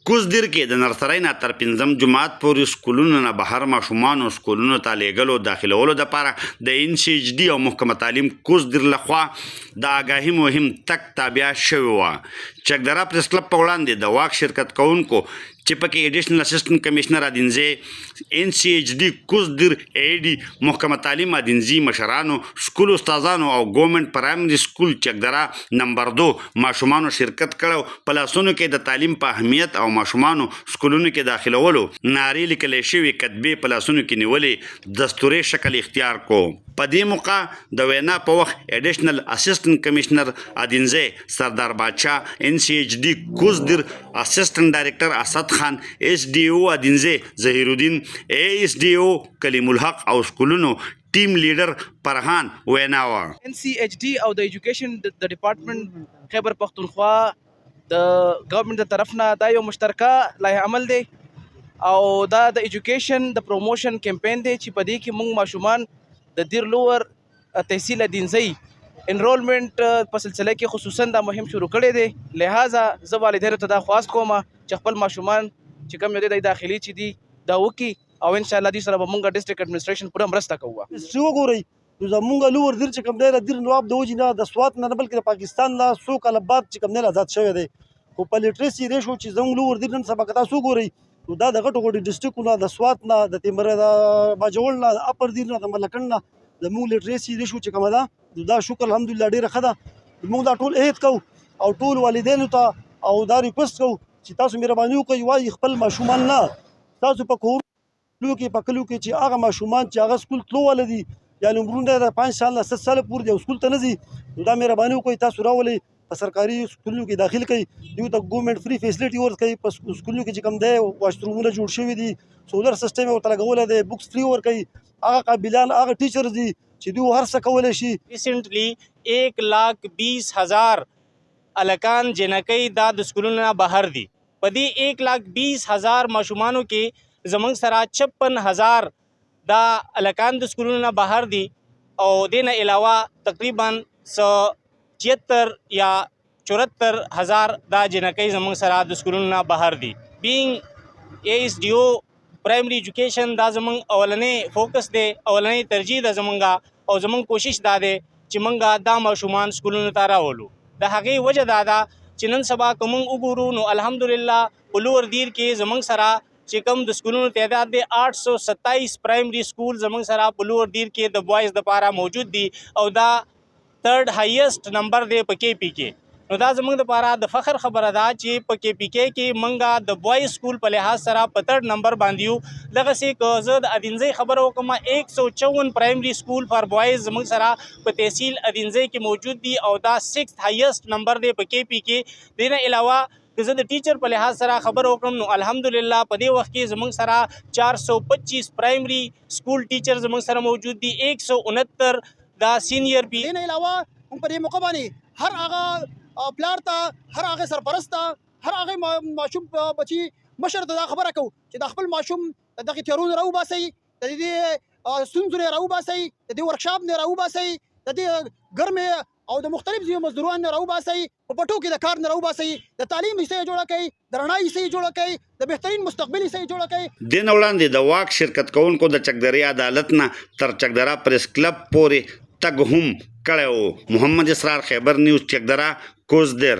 کوزدیر کې د نرسرۍ نه تر 5م جماعت پورې سکولونو نه بهر ماشومانو سکولونو ته لیږلو داخلولو دپاره د NCHD او محکمه تعلیم کوزدیر لخوا د آګاهي مهم تک تابع شوې وه. چکدره پریس کلب په وړاندې د واک شرکت کوونکو چې پکې ایډیشنل اسسټنټ کمشنر ادینزی NCHD کوزدیر AD محکمه تعلیم ادینزی مشرانو سکول استادانو او ګورنمنت پرایمري سکول چکدره نمبر 2 ماشومانو شرکت کړو. په لاسونو کې د تعلیم په اهمیت او ماشومانو سکولونو کې داخلولو نارې لیکلې شوې کتبې په لاسونو کې نیولې دستوري شکل اختیار کو. په دې موقع د وینا په وخت ایډیشنل اسسټنټ کمشنر ادینزی سردار بادشاه NCHD کوزدیر اسسټنټ ډایریکټر اسد خان SDO ادینزی ظهیر الدین ASDO کلیم الحق او سکولونو ټیم لیډر فرحان وینا وا. NCHD او د ایجوکیشن د ډپارټمنټ خیبر پختونخوا د گورنمنٹ د طرف نه دا یو مشترکه لایحه عمل دی او دا د ایجوکیشن د پروموشن کمپین دی چې په دې کې موږ ماشومان د دیر لوور تحصیل ادینزی انرولمنٹ په سلسله کې خصوصا دا مهم شروع کړی دی. لہذا زه والدینو ته دا خواست کوم چې خپل ماشومان چې کوم یو دی داخلي چې دي دا وکړي او ان شاء الله دې سره به موږ ډسټرکټ اډمنسټریشن پوره مرسته کوو. وګورئ نو زمونږ لور دیر چې کوم دی د دیر نواب د وجې نه د سوات نه بلکې د پاکستان نه څو کاله بعد چې کوم دی آزاد شوی دی خو په لیټریسي ریشو چې زموږ لور دیر نن سبا که تاسو وګورئ نو دا د غټو غټو ډسټرکټونو د سوات نه د تیمره د باجوړ نه د اپر دیر نه د ملکنډ نه زموږ لیټریسي ریشو چې کومه ده دا شکر الحمدلله ډېره ښه ده. موږ دا ټول عهد کوو او ټول والدینو ته او دا ریکوست کوو چې تاسو مهرباني وکړئ وایي خپل ماشومان نه تاسو په کورونو کې په کلیو کې چې هغه ماشومان چې هغه سکول تلو والا دي یا عمرونه د 5 سال نه 7 سال پورې د سکول ته نه ځي دا مهرباني وکړئ تاسو راولئ په سرکاري سکولونو کې داخل کړئ دوی ته ګورنمنټ فری فیسلیټي ورکوي په سکولونو کې چې کوم دی واشرومونه جوړ شوي دي سولر سیسټم یې ورته لګولی دی بکس فری ورکوي هغه قابلان هغه ټیچرز دي چې دوی هر څه کولی شي. ریسنټلی 1,20,000 الکان جنکۍ دا د سکولونو نه بهر دي. په دې 1,20,000 ماشومانو کې زموږ سره 56,000 دا الکان د سکولونو نه بهر دي او دې نه علاوه تقریبا 73 یا 74,000 دا جنکۍ زموږ سره د سکولونو نه بهر دي. بینګ ASDO پرایمري ایجوکیشن دا زموږ اولنی فوکس دی اولنی ترجیح ده زموږ او زموږ کوشش دا دی چې موږ دا ماشومان سکولونو ته راولو. د هغې وجه دا ده چې نن سبا که موږ وګورو نو الحمدلله په لوور دیر کې زموږ سره چې کوم د سکولونو تعداد دی 827 پرایمري سکول زموږ سره په لوور دیر کې د بوایز دپاره موجود دي او دا 3rd هایست نمبر دی په KPK. نو دا زموږ دپاره د فخر خبره ده چې په KPK کې موږ د بوایز سکول په لحاظ سره په 3rd نمبر باندې یو. دغسې که زه د ادینزی خبره وکړم 154 پرایمري سکول فار بوایز زموږ سره په تحصیل ادینزی کې موجود دي او دا 6th هایست نمبر دی په KPK. دې نه علاوه که زه د ټیچر په لحاظ سره خبر وکړم نو الحمدلله په دې وخت کې زموږ سره 425 پرایمري سکول ټیچر زموږ سره موجود دي 169 دا سینیئر پی. دې نه علاوه هم په دې موقع باندې هر هغه پلار ته هر هغه سرپرست ته هر هغه ماشوم بچي مشر ته دا خبره کوو چې د خپل ماشوم دغه تیارونه راوباسئ د دې ستونزو نه راوباسئ د دې ورکشاپ نه راوباسئ د دې ګرمې او د مختلف ځایو مزدوران نه راوباسئ په پټو کې د کار نه راوباسئ د تعلیم حصه یې جوړه کړئ د رڼا حصه یې جوړه کړئ د بهترین مستقبل حصه یې جوړه کړئ. دې نه وړاندې د واک شرکت کوونکو د چکدرې عدالت نه تر چکدره پریس کلب پورې تګ هم کړی و. محمد اسرار خیبر نیوز چکدره کوزدیر.